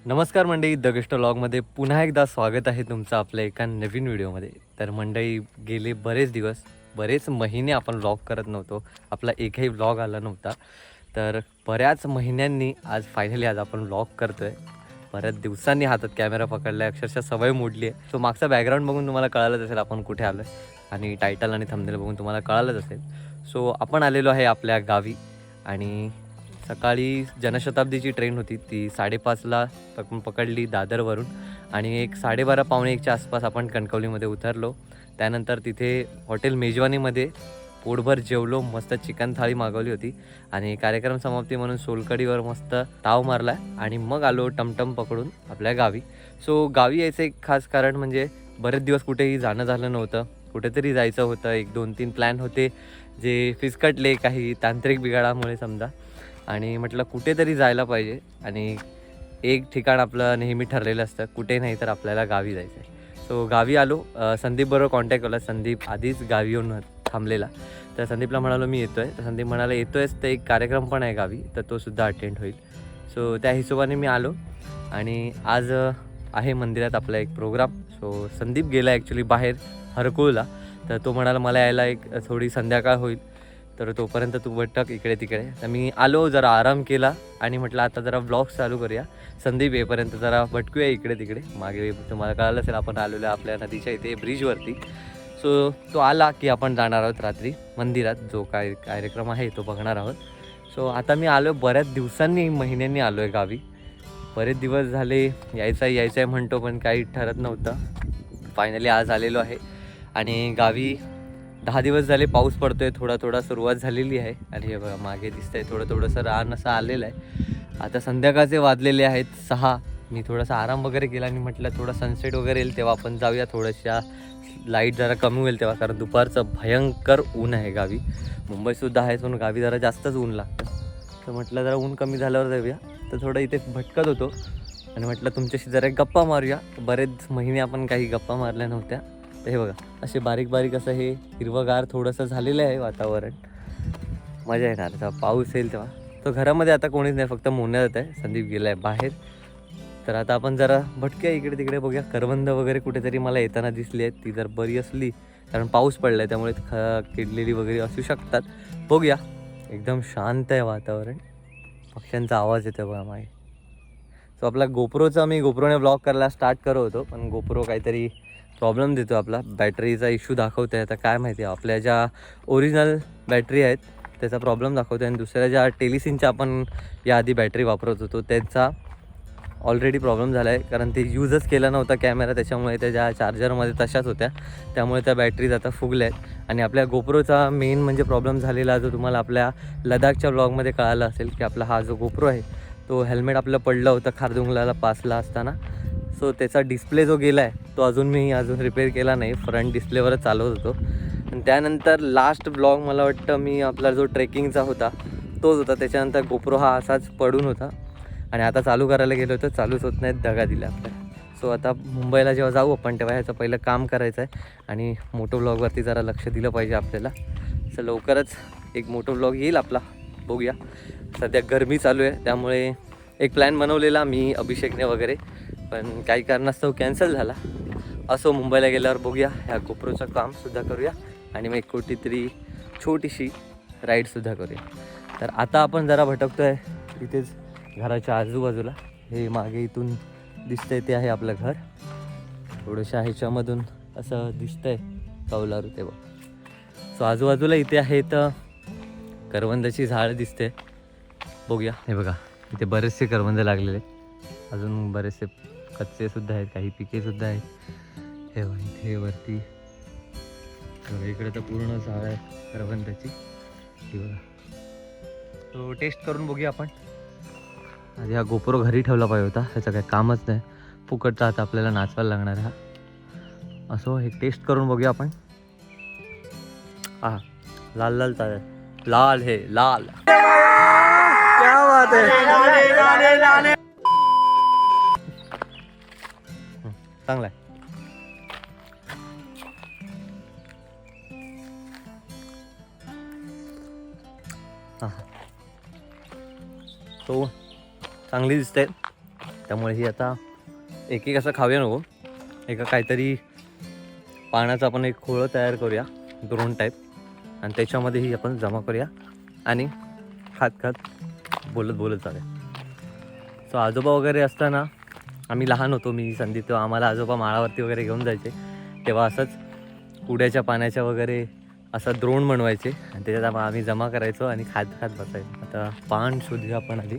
नमस्कार मंडळी, the guest व्लॉगमध्ये पुन्हा एकदा स्वागत आहे तुमचं आपल्या एका नवीन व्हिडिओमध्ये. तर मंडळी, गेले बरेच दिवस, बरेच महिने आपण व्लॉग करत नव्हतो. आपला एकही व्लॉग आला नव्हता. तर बऱ्याच महिन्यांनी आज फायनली आपण व्लॉग करतो आहे. बऱ्याच दिवसांनी हातात कॅमेरा पकडला आहे, अक्षरशः सवय मोडली आहे. सो मागचा बॅकग्राऊंड बघून तुम्हाला कळालंच असेल आपण कुठे आलो आहे, आणि टायटल आणि थंबनेल बघून तुम्हाला कळालंच असेल. सो आपण आलेलो आहे आपल्या गावी, आणि सकाळी जनशताब्दीची ट्रेन होती, ती 5:30ला पकडली दादरवरून, आणि एक 12:30 पावणे 1च्या आसपास आपण कणकवलीमध्ये उतरलो. त्यानंतर तिथे हॉटेल मेजवानीमध्ये पोटभर जेवलो, मस्त चिकन थाळी मागवली होती, आणि कार्यक्रम समाप्ती म्हणून सोलकडीवर मस्त ताव मारला, आणि मग आलो टमटम पकडून आपल्या गावी. सो गावी यायचं एक खास कारण म्हणजे बरेच दिवस कुठेही जाणं झालं नव्हतं. कुठेतरी जायचं होतं, 1-2-3 प्लॅन होते जे फिसकटले काही तांत्रिक बिघाडामुळे समजा, आणि म्हटलं कुठेतरी जायला पाहिजे. आणि एक ठिकाण आपलं नेहमी ठरलेलं असतं, कुठे नाही तर आपल्याला गावी जायचं आहे. सो गावी आलो. संदीपबरोबर कॉन्टॅक्ट केला. संदीप आधीच गावी येऊन थांबलेला. तर संदीपला म्हणालो मी येतो आहे. तर संदीप म्हणाला येतो आहेस तर एक कार्यक्रम पण आहे गावी, तर तो सुद्धा अटेंड होईल. सो त्या हिशोबाने मी आलो, आणि आज आहे मंदिरात आपला एक प्रोग्राम. सो संदीप गेला ॲक्च्युली बाहेर हरकुळला. तर तो म्हणाला मला यायला एक थोडी संध्याकाळ होईल, तर तोपर्यंत तू भटक इकडे तिकडे. तर मी आलो, जरा आराम केला, आणि म्हटलं आता जरा ब्लॉग्स चालू करूया. संदीप येईपर्यंत जरा भटकूया इकडे तिकडे. मागे तुम्हाला कळालं असेल आपण आलेलो आपल्या नदीच्या इथे ब्रिजवरती. सो तो आला की आपण जाणार आहोत रात्री मंदिरात, जो काय कार्यक्रम आहे तो बघणार आहोत. सो आता मी आलो, बऱ्याच दिवसांनी महिन्यांनी आलो आहे गावी. बरेच दिवस झाले यायचं आहे म्हणतो, पण काही ठरत नव्हतं. फायनली आज आलेलो आहे, आणि गावी 10 दिवस झाले पाऊस पडतोय, थोडा थोडा सुरुवात झालेली आहे. आणि हे बघा मागे दिसतंय थोडंसं रान असं आलेलं आहे. आता संध्याकाळचे वाजलेले आहेत 6. मी थोडासा आराम वगैरे केला, आणि म्हटलं थोडा सनसेट वगैरे येईल तेव्हा आपण जाऊया, थोड्याशा लाईट जरा कमी होईल तेव्हा, कारण दुपारचं भयंकर ऊन आहे गावी. मुंबईसुद्धा आहे, पण गावी जरा जास्तच ऊन लागतं. तर म्हटलं जरा ऊन कमी झाल्यावर जाऊया. तर थोडं इथे भटकत होतो, आणि म्हटलं तुमच्याशी जरा गप्पा मारूया. बरेच महिने आपण काही गप्पा मारल्या नव्हत्या. तर हे बघा असे बारीक बारीक असं हे हिरवंगार थोडंसं झालेलं आहे वातावरण. मजा येणार जेव्हा पाऊस येईल तेव्हा. तो घरामध्ये आता कोणीच नाही, फक्त मोन्या आहे. संदीप गेला आहे बाहेर. तर आता आपण जरा भटक्या इकडे तिकडे बघूया. करवंद वगैरे कुठेतरी मला येताना दिसली आहेत, ती जर बरी असली, कारण पाऊस पडला आहे त्यामुळे किडलेली वगैरे असू शकतात. बघूया. एकदम शांत आहे वातावरण, पक्ष्यांचा आवाज येतो बघा मागे. सो आपला मी गोप्रोने ब्लॉग करायला स्टार्ट करत होतो, पण गोप्रो काहीतरी प्रॉब्लेम देतो. आपला बॅटरीचा इश्यू दाखवतो आहे. आता काय माहिती आहे, आपल्या ज्या ओरिजिनल बॅटरी आहेत त्याचा प्रॉब्लेम दाखवतो आहे, आणि दुसऱ्या ज्या टेलिसिनच्या आपण याआधी बॅटरी वापरत होतो त्यांचा ऑलरेडी प्रॉब्लेम झाला आहे, कारण ते यूजच केला नव्हता कॅमेरा, त्याच्यामुळे त्याच्या चार्जरमध्ये तशाच होत्या, त्यामुळे त्या बॅटरीज आता फुगल्या आहेत. आणि आपल्या गोप्रोचा मेन म्हणजे प्रॉब्लेम झालेला, जो तुम्हाला आपल्या लडाखच्या व्लॉगमध्ये कळालं असेल, की आपला हा जो गोप्रो आहे तो हेल्मेट आपलं पडलं होतं खारदुंगलाला पासला असताना. सो त्याचा डिस्प्ले जो गेला आहे तो अजून रिपेअर केला नाही, फ्रंट डिस्प्लेवरच चालवत होतो. आणि त्यानंतर लास्ट ब्लॉग मला वाटतं मी आपला जो ट्रेकिंगचा होता तोच होता. त्याच्यानंतर गोप्रो हा असाच पडून होता, आणि आता चालू करायला गेलो होतं, चालूच होत नाहीत, दगा दिला आपल्याला. सो आता मुंबईला जेव्हा जाऊ आपण तेव्हा ह्याचं पहिलं काम करायचं आहे, आणि मोटो ब्लॉगवरती जरा लक्ष दिलं पाहिजे आपल्याला. सो लवकरच एक मोटो ब्लॉग येईल आपला, बघूया. सध्या गरमी चालू आहे, त्यामुळे एक प्लॅन बनवलेला मी अभिषेकने वगैरे, पण काही कारणास्तव कॅन्सल झाला. असो, मुंबईला गेल्यावर बघूया, ह्या गोप्रोचं कामसुद्धा करूया, आणि मग एक कुठेतरी छोटीशी राईडसुद्धा करूया. तर आता आपण जरा भटकतो आहे इथेच घराच्या आजूबाजूला. हे मागे इथून दिसतंय ते आहे आपलं घर. थोडंसं ह्याच्यामधून असं दिसतंय कौलारू ते बघ. सो आजूबाजूला इथे आहे तर करवंदाची झाड दिसते, बघूया. हे बघा इथे बरेचसे करवंद लागलेले आहेत, अजून बरेचसे कच्चेसुद्धा आहेत, काही पिकेसुद्धा आहेत. हे बघा इथे वरती इकडे तर पूर्ण झाड आहे करवंदाची. ही बघा, तो टेस्ट करून बघूया आपण. आधी हा गोप्रो घरी ठेवला पाहिजे होता, ह्याचं काही कामच नाही, फुकटचा आता आपल्याला नाचवायला लागणार हा. असो, हे टेस्ट करून बघूया आपण. हा लाल लाल चालेल, लाल हे लाल, क्या बात है, चांगला आहे. हां तो चांगली दिसते. त्यामुळे ही आता एक एक असं खाऊया नको, एका काहीतरी पाण्याचं आपण एक खोळं तयार करूया द्रोण टाईप, आणि त्याच्यामध्ये ही आपण जमा करूया आणि खात खात बोलत बोलत जाऊया. सो आजोबा वगैरे असताना आम्ही लहान होतो, मी संदीप, तेव्हा आम्हाला आजोबा माळावरती वगैरे घेऊन जायचे. तेव्हा असंच कुड्याच्या पाण्याच्या वगैरे असा द्रोण बनवायचे आणि त्याच्यात आम्ही जमा करायचो आणि खात खात बसायचो. आता पान शोधूया आपण आधी.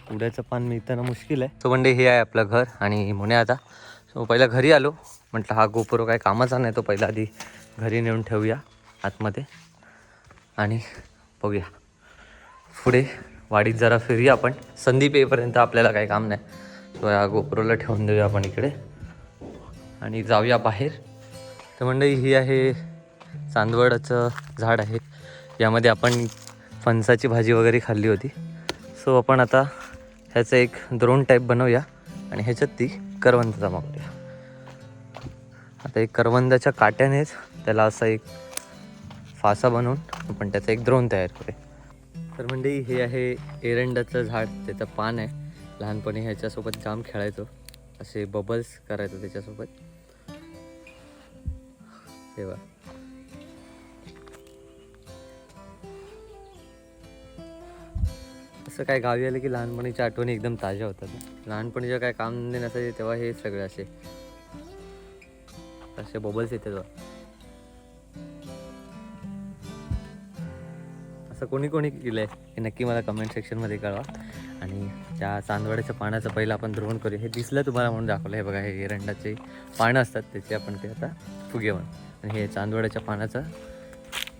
कुड्याचं पान मिळताना मुश्किल आहे. तो म्हणजे हे आहे आपलं घर आणि म्हणे आता सो पहिला घरी आलो, म्हटलं हा गोप्रो काय कामाचा नाही, तो पहिला आधी घरी नेऊन ठेवूया आतमध्ये आणि बघूया पुढे वाडीत जरा फिरूया आपण. संदीप येईपर्यंत आपल्याला काही काम नाही, तो या गोप्रोला ठेवून देऊया आपण इकडे आणि जाऊया बाहेर. तर मंडळी ही आहे चांदवडाचं झाड आहे, यामध्ये आपण फणसाची भाजी वगैरे खाल्ली होती. सो आपण आता ह्याचं एक द्रोण टाईप बनवूया आणि ह्याच्यात ती करवंद जमा करूया. आता एक करवंदाच्या काट्यानेच त्याला असा एक फासा बनवून आपण त्याचा एक द्रोण तयार करूया. तर म्हणजे हे आहे एरंडाचं झाड, त्याचं पान आहे. लहानपणी ह्याच्यासोबत जाम खेळायचो, असे बबल्स करायचो त्याच्यासोबत. तेव्हा असं काय गावी आलं की लहानपणीच्या आठवणी एकदम ताज्या होतात. लहानपणीच्या काय काम नसायचे तेव्हा हे सगळे असे असे बबल्स येते. असं कोणी कोणी केलं आहे हे नक्की मला कमेंट सेक्शनमध्ये कळवा. आणि त्या चांदवड्याच्या पाण्याचं पहिलं आपण द्रोण करूया. हे दिसलं तुम्हाला म्हणून दाखवलं. हे बघा, हे एरंडाचे पानं असतात त्याचे आपण ते आता फुगे म्हणून, आणि हे चांदवड्याच्या पानाचं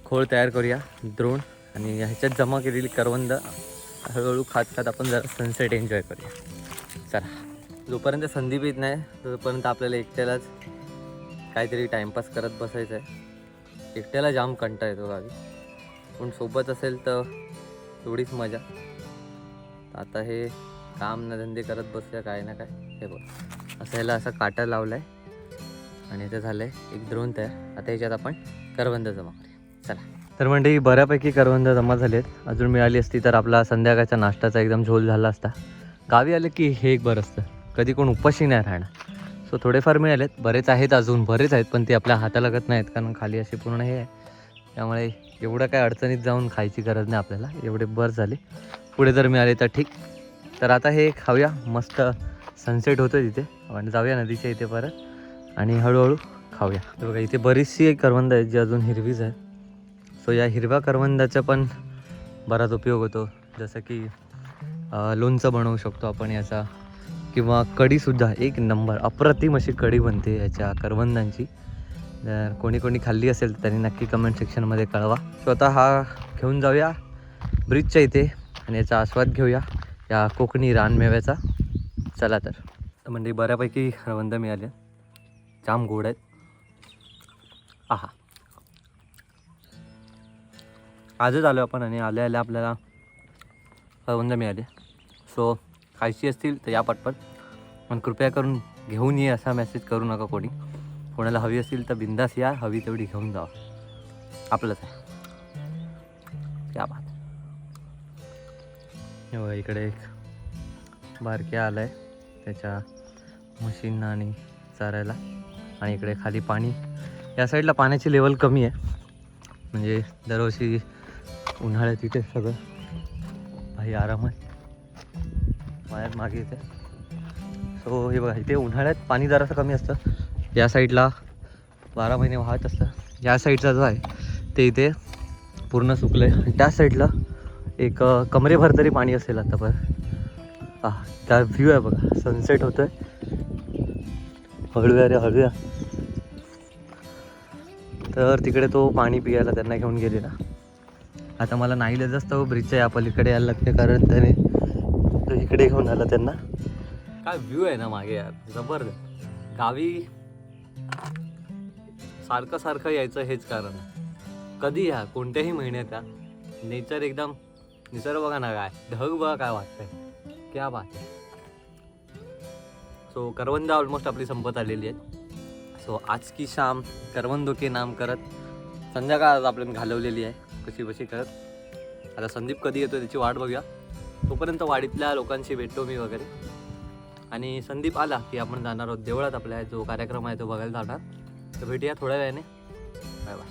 खोळ तयार करूया द्रोण, आणि ह्याच्यात जमा केलेली करवंद हळूहळू खात खात आपण जरा सनसेट एन्जॉय करूया. चला, जोपर्यंत संदीप येत नाही तोपर्यंत आपल्याला एकट्यालाच काहीतरी टाईमपास करत बसायचं आहे. एकट्याला जाम कंटाळा येतो गावी, पण सोबत असेल तर एवढीच मजा. आता हे काम ना धंदे करत बसूया काय ना काय. हे बघ, असं ह्याला असा काटा लावला आहे आणि इथं झालं आहे एक द्रोण तयार. आता ह्याच्यात आपण करवंद जमा करूया. चला. तर म्हणजे बऱ्यापैकी करवंद जमा झाली आहेत. अजून मिळाली असती तर आपला संध्याकाळच्या नाश्त्याचा एकदम झोल झाला असता. गावी आले की हे एक बरं असतं, कधी कोण उपाशी नाही राहणार. सो थोडेफार मिळालेत, बरेच आहेत, अजून बरेच आहेत, पण ते आपल्या हाताला लागत नाहीत कारण खाली असे पूर्ण हे आहे. त्यामुळे एवढं काय अडचणीत जाऊन खायची गरज नाही आपल्याला. एवढे बरं झाले, पुढे जर मिळाले तर ठीक. तर आता हे खाऊया, मस्त सनसेट होतो तिथे, आणि जाऊया नदीच्या इथे परत आणि हळूहळू खाऊया. तर बघा, इथे बरीचशी करवंद आहेत जी अजून हिरवीच आहे. सो या हिरव्या करवंदाचा पण बराच उपयोग होतो, जसं की लोणचं बनवू शकतो आपण याचा, किंवा कढीसुद्धा एक नंबर अप्रतिम अशी कढी बनते याच्या करवंदांची. जर कोणी कोणी खाल्ली असेल तर त्यांनी नक्की कमेंट सेक्शनमध्ये कळवा. स्वतः हा घेऊन जाऊया ब्रिजच्या इथे आणि याचा आस्वाद घेऊया या कोकणी रानमेव्याचा. चला तर म्हणजे बऱ्यापैकी करवंद मिळाले, जाम गोड आहेत. आहा, आजच आलो आपण आणि आल्या आल्या आपल्याला करवंद मिळाले. सो खायची असतील तर या पटपट, पण कृपया करून घेऊन ये असा मेसेज करू नका कोणी. कोणाला हवी असतील तर बिंदास या, हवी तेवढी घेऊन जावा, आपलंच आहे. क्या बात. हो, इकडे एक बारक्या आला आहे त्याच्या म्हशींना आणि चारायला, आणि इकडे खाली पाणी. या साईडला पाण्याची लेवल कमी आहे, म्हणजे दरवर्षी उन्हाळ्यात इथे सगळं भाई आरामात पाण्यात मागे येते. सो हे बघा, इथे उन्हाळ्यात पाणी जरासं कमी असतं. या साईडला 12 महिने वाहत असतं. या साईडचा जो आहे ते इथे पूर्ण सुकलं आहे, आणि त्या साईडला एक कमरेभर तरी पाणी असेल आता. पण त्या व्ह्यू आहे बघा, सनसेट होतो आहे. हळूया रे हळूया. तर तिकडे तो पाणी पियायला त्यांना घेऊन गेलेला. आता मला नाही लज असतं ब्रिजच्या या पलीकडे यायला लागते, कारण त्याने तो इकडे घेऊन आला त्यांना. काय व्ह्यू आहे ना मागे यार, जबरदस्त. गावी सारखं सारखं यायचं हेच कारण आहे. कधी या, कोणत्याही महिन्यात या, नेचर एकदम, निसर्ग बघा ना, काय ढग बघा काय वाटतंय, क्या बात आहे. सो करवंद ऑलमोस्ट आपली संपत आलेली आहेत. सो आज की शाम करवंदो के नाम करत संध्याकाळ आज आपल्याला घालवलेली आहे कशी बशी करत. आता संदीप कधी येतो त्याची वाट बघूया. तोपर्यंत वाडीतल्या लोकांशी भेटतो मी वगैरे. आणि संदीप आला की आपण जाणार आहोत देवळात. आपल्या जो कार्यक्रम आहे तो बघायला जाणार. तर भेटूया थोड्या वेळाने. Bye bye.